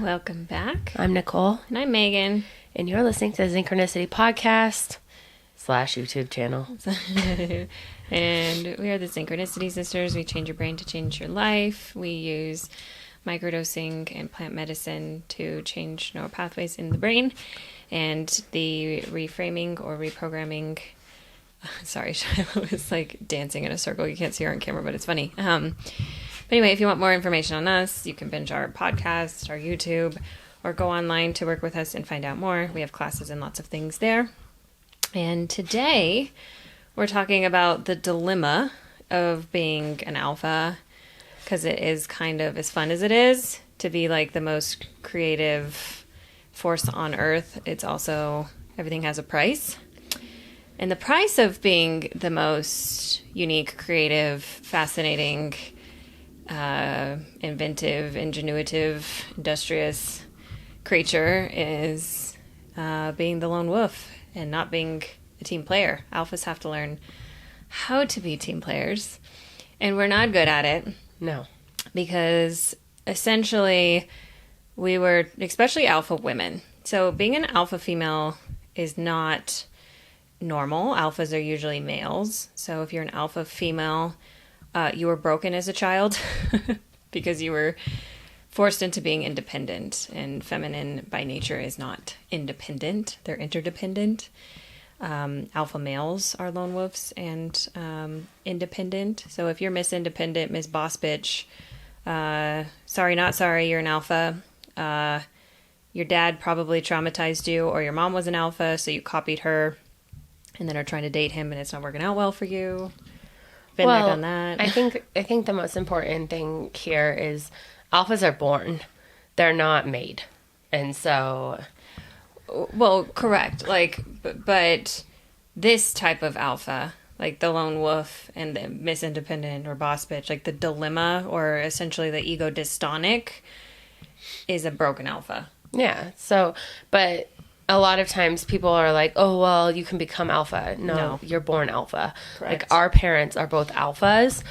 Welcome back. I'm Nicole. And I'm Megan. And you're listening to the Synchronicity Podcast / YouTube channel. And we are the Synchronicity Sisters. We change your brain to change your life. We use microdosing and plant medicine to change neural pathways in the brain. And the reframing or reprogramming... Sorry, Shiloh was like dancing in a circle. You can't see her on camera, but it's funny. But anyway, if you want more information on us, you can binge our podcast, our YouTube, or go online to work with us and find out more. We have classes and lots of things there. And today, we're talking about the dilemma of being an alpha, because it is kind of as fun as it is to be like the most creative force on earth. It's also, everything has a price. And the price of being the most unique, creative, fascinating, inventive, ingenuitive, industrious creature is being the lone wolf and not being a team player. Alphas have to learn how to be team players, and we're not good at it. No. Because essentially we were, especially alpha women. So being an alpha female is not normal. Alphas are usually males. So if you're an alpha female, you were broken as a child because you were forced into being independent, and feminine by nature is not independent. They're interdependent. Alpha males are lone wolves and independent. So if you're Miss Independent, Miss Boss Bitch, sorry, not sorry, you're an alpha. Your dad probably traumatized you, or your mom was an alpha, so you copied her and then are trying to date him and it's not working out well for you. Been there, done that. I think the most important thing here is alphas are born. They're not made. And so... Well, correct. Like, but this type of alpha, like the lone wolf and the Miss Independent or boss bitch, like the dilemma or essentially the ego dystonic is a broken alpha. Yeah. So, but a lot of times people are like, oh, well, you can become alpha. No. You're born alpha. Correct. Like our parents are both alphas,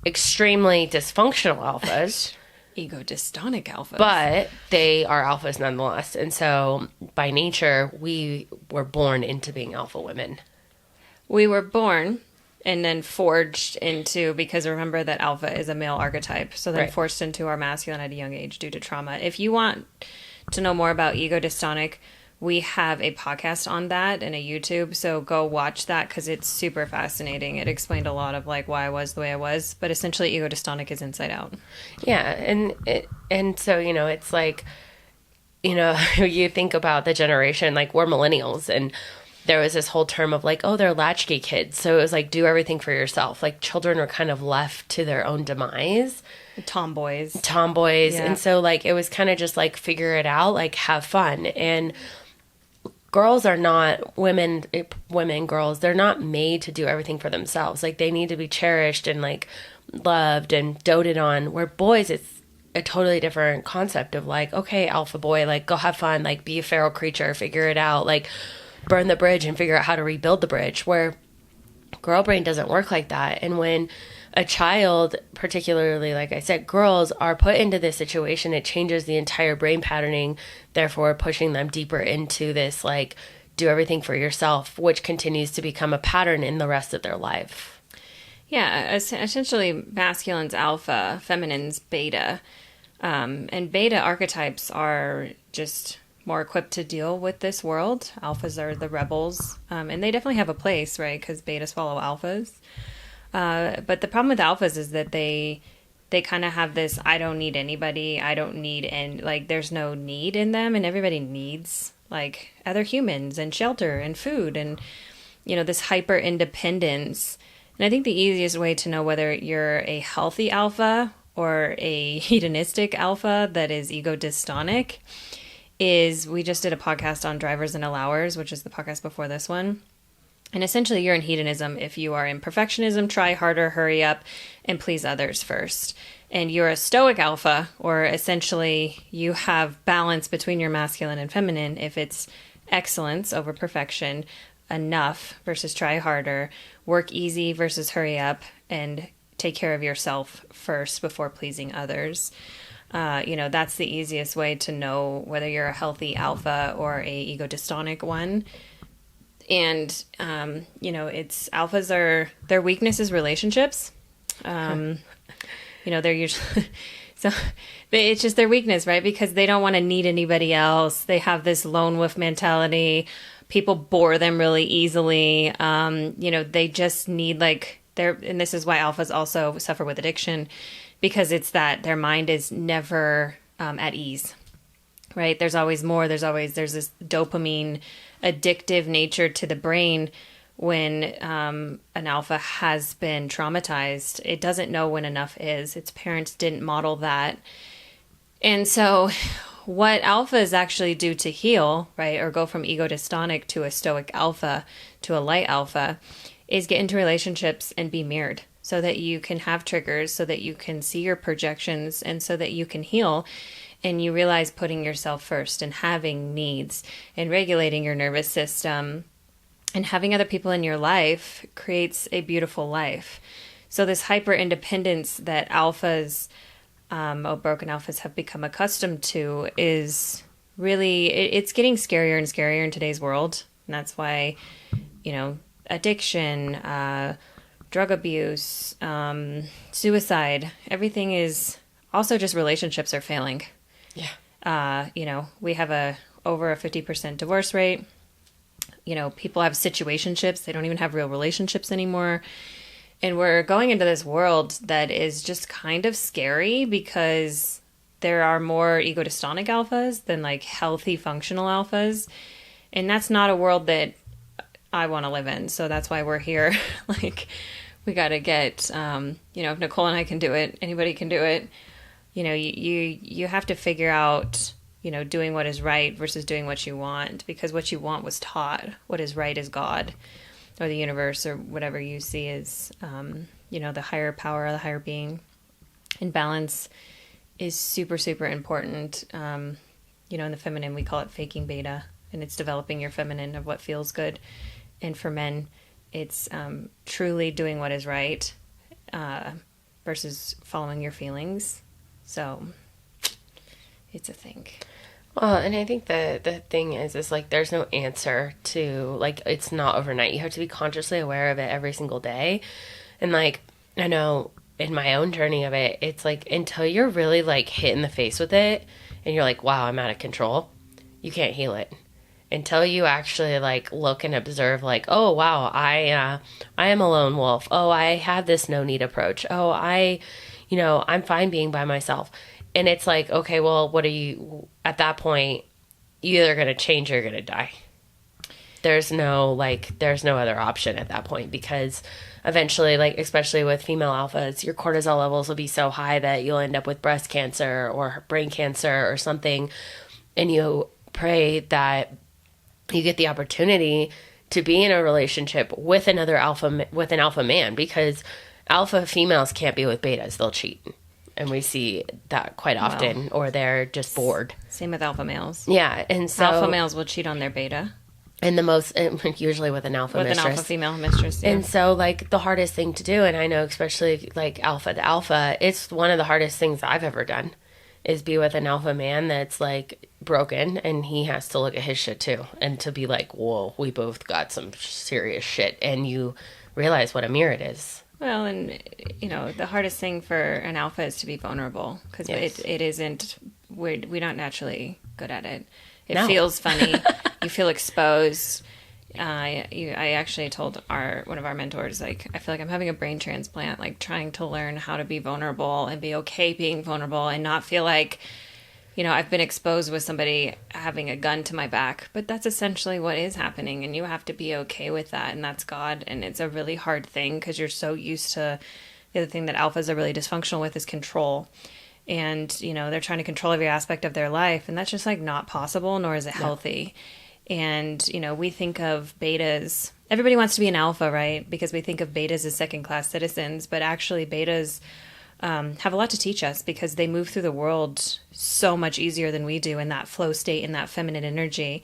extremely dysfunctional alphas. Ego dystonic alphas. But they are alphas nonetheless. And so by nature, we were born into being alpha women. We were born and then forged into, because remember that alpha is a male archetype. So then Right. Forced into our masculine at a young age due to trauma. If you want to know more about ego dystonic, we have a podcast on that and a YouTube, so go watch that because it's super fascinating. It explained a lot of like why I was the way I was, but essentially ego dystonic is inside out. Yeah, and so, you know, it's like, you know, you think about the generation, like we're millennials, and there was this whole term of like, oh, they're latchkey kids. So it was like, do everything for yourself. Like children are kind of left to their own demise. Tomboys. Yeah. And so like, it was kind of just like, figure it out, like have fun. And girls are not girls, they're not made to do everything for themselves. Like they need to be cherished and like loved and doted on, where boys, it's a totally different concept of like, okay, alpha boy, like go have fun, like be a feral creature, figure it out, like burn the bridge and figure out how to rebuild the bridge, where girl brain doesn't work like that. And when a child, particularly, like I said, girls are put into this situation, it changes the entire brain patterning, therefore pushing them deeper into this, like, do everything for yourself, which continues to become a pattern in the rest of their life. Yeah, essentially masculine's alpha, feminine's beta. And beta archetypes are just more equipped to deal with this world. Alphas are the rebels, and they definitely have a place, right? Because betas follow alphas. But the problem with alphas is that they kind of have this, I don't need anybody, I don't need, and like there's no need in them, and everybody needs like other humans and shelter and food and, you know, this hyper independence. And I think the easiest way to know whether you're a healthy alpha or a hedonistic alpha that is ego dystonic is, we just did a podcast on drivers and allowers, which is the podcast before this one. And essentially you're in hedonism if you are in perfectionism, try harder, hurry up, and please others first. And you're a stoic alpha, or essentially you have balance between your masculine and feminine if it's excellence over perfection, enough versus try harder, work easy versus hurry up, and take care of yourself first before pleasing others. That's the easiest way to know whether you're a healthy alpha or a ego dystonic one. And, it's their weakness is relationships. They're usually, so it's just their weakness, right? Because they don't want to need anybody else. They have this lone wolf mentality. People bore them really easily. They just need and this is why alphas also suffer with addiction, because it's that their mind is never at ease, right? There's always more. There's this dopamine addictive nature to the brain. When an alpha has been traumatized, it doesn't know when enough is. Its parents didn't model that. And so what alphas actually do to heal, right, or go from ego dystonic to a stoic alpha to a light alpha, is get into relationships and be mirrored so that you can have triggers, so that you can see your projections, and so that you can heal. And you realize putting yourself first and having needs and regulating your nervous system and having other people in your life creates a beautiful life. So this hyper independence that alphas, broken alphas, have become accustomed to is really, it's getting scarier and scarier in today's world. And that's why, addiction, drug abuse, suicide, everything is also just relationships are failing. Yeah. We have over a 50% divorce rate. People have situationships. They don't even have real relationships anymore. And we're going into this world that is just kind of scary because there are more ego dystonic alphas than healthy functional alphas. And that's not a world that I want to live in. So that's why we're here. We got to get, if Nicole and I can do it, anybody can do it. You have to figure out, doing what is right versus doing what you want, because what you want was taught. What is right is God or the universe or whatever you see as, the higher power, the higher being. And balance is super, super important. In the feminine, we call it faking beta, and it's developing your feminine of what feels good. And for men, it's truly doing what is right versus following your feelings. So it's a thing. Well, and I think the thing is there's no answer to, it's not overnight. You have to be consciously aware of it every single day. And I know in my own journey of it, it's until you're really hit in the face with it and you're wow, I'm out of control, you can't heal it. Until you actually look and observe oh, wow, I am a lone wolf. Oh, I have this no need approach. Oh, I'm fine being by myself. And it's okay, well, what are you, at that point, you're either going to change or you're going to die. There's no other option at that point, because eventually, especially with female alphas, your cortisol levels will be so high that you'll end up with breast cancer or brain cancer or something. And you pray that you get the opportunity to be in a relationship with an alpha man, because alpha females can't be with betas. They'll cheat. And we see that quite often, or they're just bored. Same with alpha males. Yeah, and so alpha males will cheat on their beta. And usually with an alpha mistress. With an alpha female mistress, yeah. And so, the hardest thing to do, and I know especially, alpha to alpha, it's one of the hardest things I've ever done, is be with an alpha man that's, broken, and he has to look at his shit, too. And to be whoa, we both got some serious shit. And you realize what a mirror it is. Well, and, the hardest thing for an alpha is to be vulnerable, because it isn't, we're not naturally good at it. It feels funny. You feel exposed. I actually told one of our mentors, I feel like I'm having a brain transplant, trying to learn how to be vulnerable and be okay being vulnerable and not feel I've been exposed with somebody having a gun to my back, but that's essentially what is happening, and you have to be okay with that, and that's God, and it's a really hard thing because you're so used to the other thing that alphas are really dysfunctional with is control, and they're trying to control every aspect of their life, and that's just not possible, nor is it healthy. And we think of betas. Everybody wants to be an alpha, right? Because we think of betas as second-class citizens, but actually betas have a lot to teach us because they move through the world so much easier than we do in that flow state, in that feminine energy.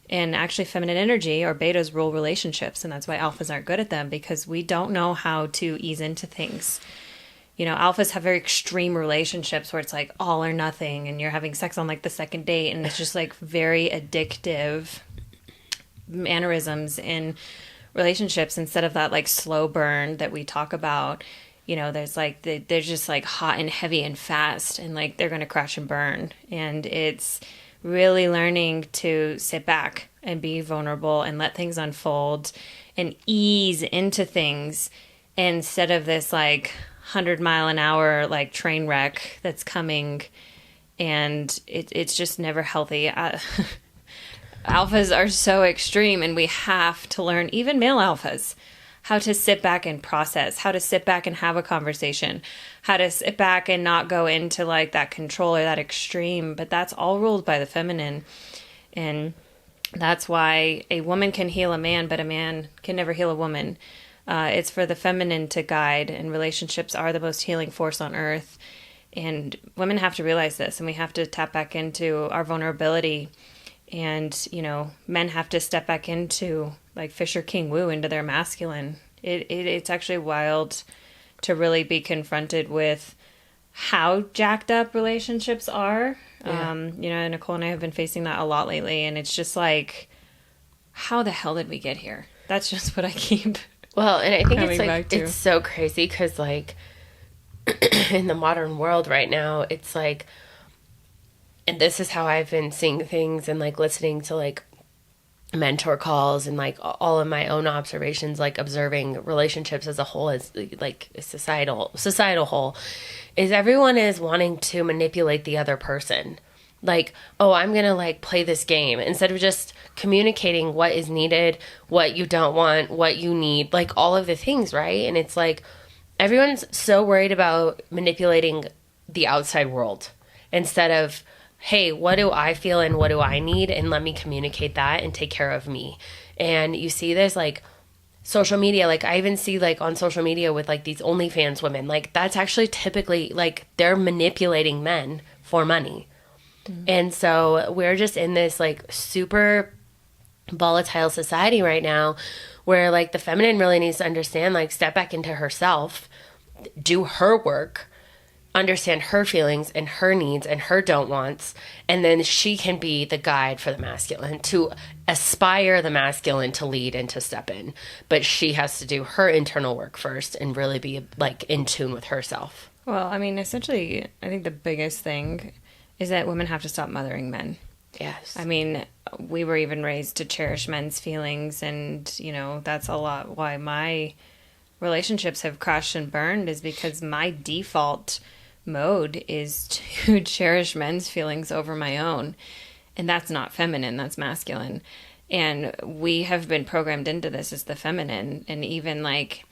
And actually feminine energy or betas rule relationships. And that's why alphas aren't good at them, because we don't know how to ease into things. Alphas have very extreme relationships where it's like all or nothing, and you're having sex on like the second date, and it's just like very addictive mannerisms in relationships instead of that like slow burn that we talk about. There's like they're just like hot and heavy and fast, and like they're going to crash and burn. And it's really learning to sit back and be vulnerable and let things unfold and ease into things instead of this like 100-mile-an-hour like train wreck that's coming, and it's just never healthy. Alphas are so extreme, and we have to learn, even male alphas, how to sit back and process, how to sit back and have a conversation, how to sit back and not go into like that control or that extreme. But that's all ruled by the feminine. And that's why a woman can heal a man, but a man can never heal a woman. It's for the feminine to guide, and relationships are the most healing force on earth. And women have to realize this, and we have to tap back into our vulnerability. And, men have to step back into like Fisher King Wu, into their masculine. It's actually wild to really be confronted with how jacked up relationships are. Yeah. Nicole and I have been facing that a lot lately, and it's just like, how the hell did we get here? That's just what I keep. Well, and I think it's like, it's so crazy because like in the modern world right now, it's like, and this is how I've been seeing things and like listening to like mentor calls and like all of my own observations, like observing relationships as a whole, as like a societal whole, is everyone is wanting to manipulate the other person. Like, oh, I'm going to like play this game instead of just communicating what is needed, what you don't want, what you need, like all of the things, right? And it's like everyone's so worried about manipulating the outside world instead of, hey, what do I feel and what do I need? And let me communicate that and take care of me. And you see this like social media, like I even see like on social media with like these OnlyFans women, like that's actually typically like they're manipulating men for money. Mm-hmm. And so we're just in this like super volatile society right now where like the feminine really needs to understand, like step back into herself, do her work, understand her feelings and her needs and her don't wants, and then she can be the guide for the masculine, to aspire the masculine to lead and to step in. But she has to do her internal work first and really be like in tune with herself. Well, I mean, essentially, I think the biggest thing is that women have to stop mothering men. Yes. I mean, we were even raised to cherish men's feelings, and, that's a lot why my relationships have crashed and burned, is because my default mode is to cherish men's feelings over my own. And that's not feminine, that's masculine. And we have been programmed into this as the feminine. And even like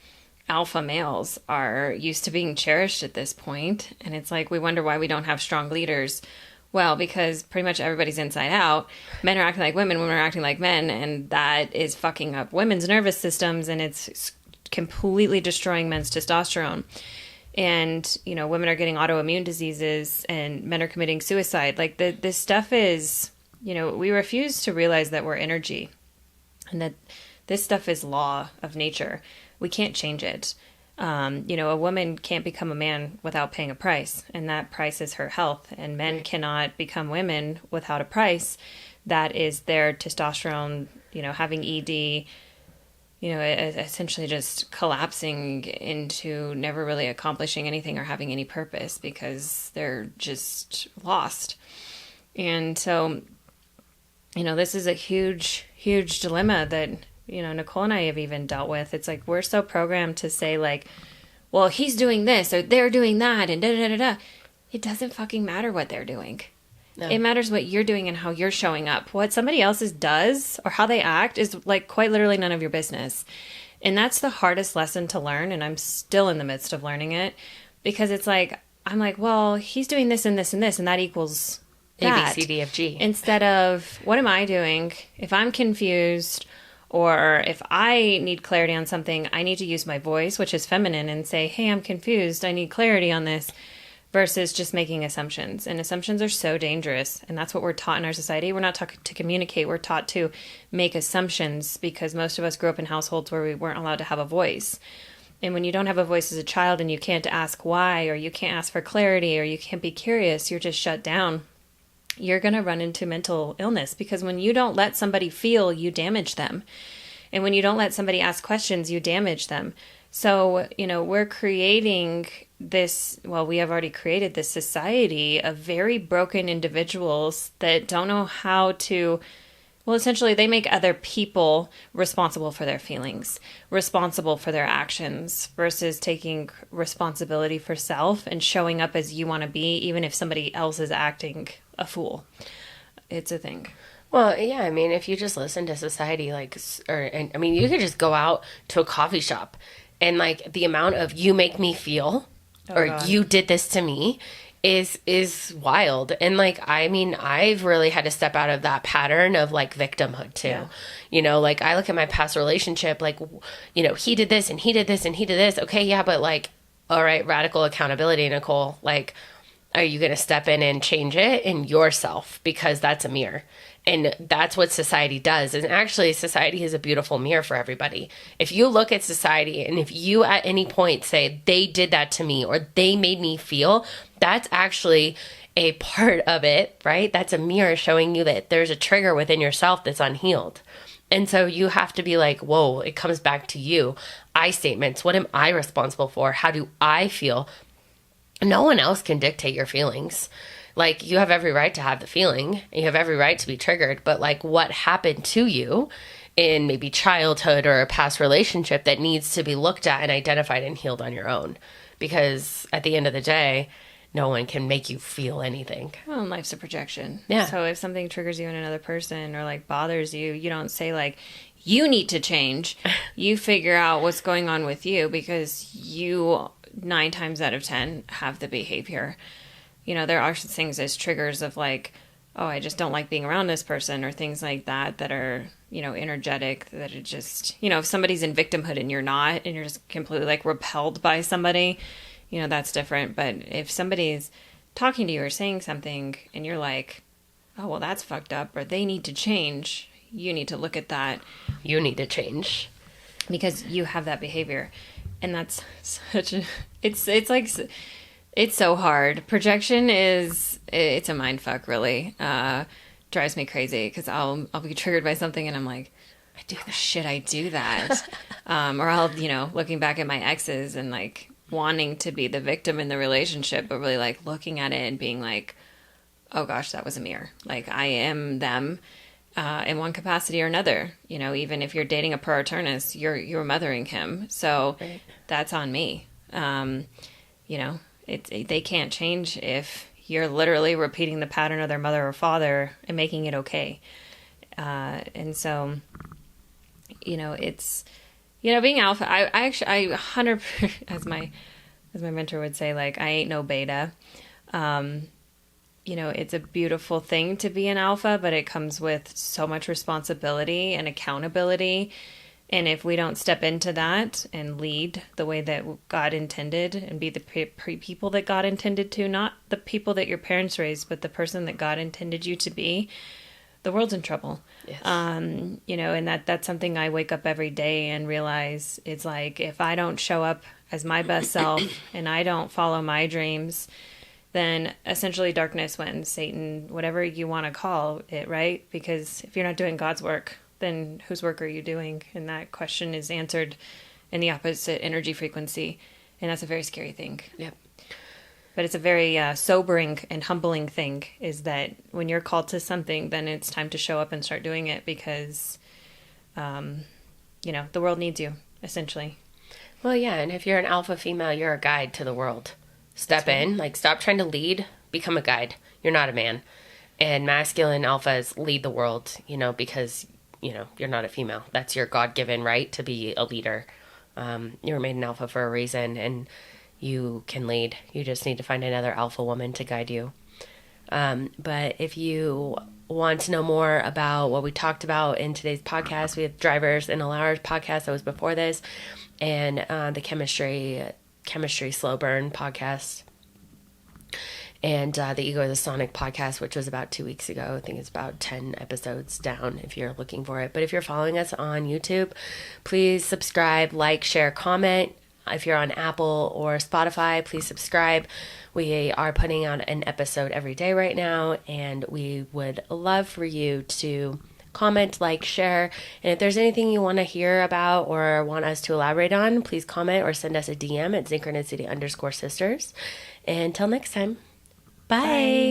alpha males are used to being cherished at this point. And it's like, we wonder why we don't have strong leaders. Well, because pretty much everybody's inside out. Men are acting like women are acting like men. And that is fucking up women's nervous systems. And it's completely destroying men's testosterone. And, women are getting autoimmune diseases and men are committing suicide. Like this stuff is, we refuse to realize that we're energy and that this stuff is law of nature. We can't change it. A woman can't become a man without paying a price, and that price is her health. And men cannot become women without a price. That is their testosterone, having ED, essentially just collapsing into never really accomplishing anything or having any purpose because they're just lost. And so, this is a huge, huge dilemma that, Nicole and I have even dealt with. It's like, we're so programmed to say like, well, he's doing this or they're doing that and da-da-da-da-da. It doesn't fucking matter what they're doing. No. It matters what you're doing and how you're showing up. What somebody else's does or how they act is like quite literally none of your business. And that's the hardest lesson to learn. And I'm still in the midst of learning it because it's like, I'm like, well, he's doing this and this and this, and that equals that. A, B, C, D, F, G. Instead of, what am I doing? If I'm confused or if I need clarity on something, I need to use my voice, which is feminine, and say, hey, I'm confused. I need clarity on this. Versus just making assumptions. And assumptions are so dangerous. And that's what we're taught in our society. We're not taught to communicate. We're taught to make assumptions because most of us grew up in households where we weren't allowed to have a voice. And when you don't have a voice as a child and you can't ask why, or you can't ask for clarity, or you can't be curious, you're just shut down. You're going to run into mental illness, because when you don't let somebody feel, you damage them. And when you don't let somebody ask questions, you damage them. So, we're creating this, well, we have already created this society of very broken individuals that don't know how to, well, essentially they make other people responsible for their feelings, responsible for their actions, versus taking responsibility for self and showing up as you want to be, even if somebody else is acting a fool. It's a thing. Well, yeah, I mean, if you just listen to society, you could just go out to a coffee shop and the amount of "you make me feel" or God. "you did this to me" is wild. And I've really had to step out of that pattern of victimhood too. Yeah. I look at my past relationship, he did this and he did this and he did this. Okay, yeah, but all right, radical accountability, Nicole. Are you going to step in and change it in yourself? Because that's a mirror. And that's what society does. And actually, society is a beautiful mirror for everybody. If you look at society and if you at any point say, they did that to me or they made me feel, that's actually a part of it, right? That's a mirror showing you that there's a trigger within yourself that's unhealed. And so you have to be whoa, it comes back to you. I statements. What am I responsible for? How do I feel? No one else can dictate your feelings. You have every right to have the feeling. You have every right to be triggered. But what happened to you in maybe childhood or a past relationship that needs to be looked at and identified and healed on your own. Because at the end of the day, no one can make you feel anything. Well, life's a projection. Yeah. So if something triggers you in another person or bothers you, you don't say you need to change. You figure out what's going on with you, because you 9 times out of 10 have the behavior. There are things as triggers of oh, I just don't like being around this person, or things like that are, energetic, that it just, if somebody's in victimhood and you're not, and you're just completely repelled by somebody, that's different. But if somebody's talking to you or saying something and you're oh, well, that's fucked up, or they need to change, you need to look at that. You need to change. Because you have that behavior. And that's such a, it's so hard. Projection it's a mind fuck, really. Drives me crazy, because I'll be triggered by something and I'm I do that. Shit, I do that. Or I'll, looking back at my exes and wanting to be the victim in the relationship, but really looking at it and being oh gosh, that was a mirror. I am them. In one capacity or another, even if you're dating a pro Eternus, you're mothering him. So right. That's on me. They can't change if you're literally repeating the pattern of their mother or father and making it okay. And so, it's, being alpha, I 100%, as my mentor would say, I ain't no beta. It's a beautiful thing to be an alpha, but it comes with so much responsibility and accountability. And if we don't step into that and lead the way that God intended and be the people that God intended to, not the people that your parents raised, but the person that God intended you to be, the world's in trouble. Yes. And that's something I wake up every day and realize it's if I don't show up as my best self and I don't follow my dreams, then essentially darkness wins, Satan, whatever you want to call it, right? Because if you're not doing God's work, then whose work are you doing? And that question is answered in the opposite energy frequency. And that's a very scary thing. Yep. But it's a very sobering and humbling thing, is that when you're called to something, then it's time to show up and start doing it, because, the world needs you, essentially. Well, yeah. And if you're an alpha female, you're a guide to the world. Step in, stop trying to lead, become a guide. You're not a man. And masculine alphas lead the world, because, you're not a female. That's your God-given right to be a leader. You're made an alpha for a reason, and you can lead. You just need to find another alpha woman to guide you. But if you want to know more about what we talked about in today's podcast, we have Drivers in Allowers podcast that was before this, and the Chemistry Slow Burn podcast, and the Ego is a Sonic podcast, which was about 2 weeks ago. I think it's about 10 episodes down if you're looking for it. But if you're following us on YouTube, please subscribe, like, share, comment. If you're on Apple or Spotify, please subscribe. We are putting out an episode every day right now, and we would love for you to comment, like, share. And if there's anything you want to hear about or want us to elaborate on, please comment or send us a DM at synchronicity_sisters. Until next time, bye.